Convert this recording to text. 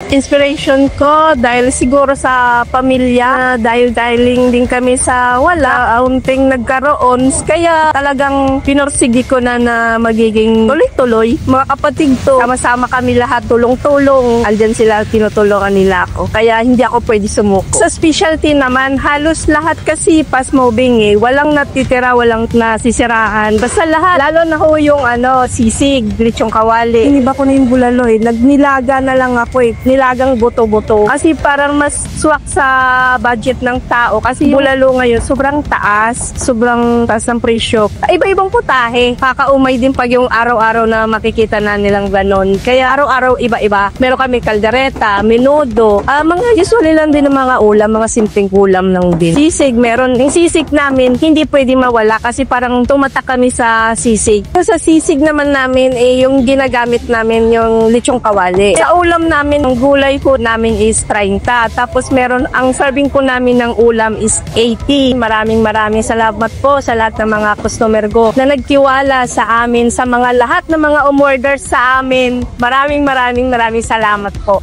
Inspiration ko dahil siguro sa pamilya, dahil din kami sa wala, unting nagkaroon. Kaya talagang pinursigi ko na magiging tuloy-tuloy. Mga kapatid to, sama-sama kami lahat, tulong-tulong. Andyan sila, tinutulungan nila ako. Kaya hindi ako pwede sumuko. Sa specialty naman, halos lahat kasi fast moving eh. Walang natitira, walang nasisiraan. Basta lahat, lalo na ho yung sisig, lechong kawali. Iniba ko na yung bulalo eh. Nagnilaga na lang ako eh. Nilagang buto-buto. Kasi parang mas swak sa budget ng tao. Kasi yung bulalo ngayon, sobrang taas ng presyo. Iba-ibang putahe. Kakaumay din pag yung araw-araw na makikita na nilang ganon. Kaya araw-araw iba-iba. Meron kami kaldereta, menudo. Mga usually lang din ng mga ulam, mga simpleng ulam lang din. Sisig, meron. Yung sisig namin, hindi pwede mawala kasi parang tumatak kami sa sisig. Sa sisig naman namin, yung ginagamit namin yung lechong kawali. Sa ulam namin, ang gulay ko namin is 30. Tapos meron, ang serving ko namin ng ulam is 80. Maraming salamat po sa lahat ng mga customer ko na nagtiwala sa amin, sa mga lahat ng mga umorder sa amin. Maraming salamat po.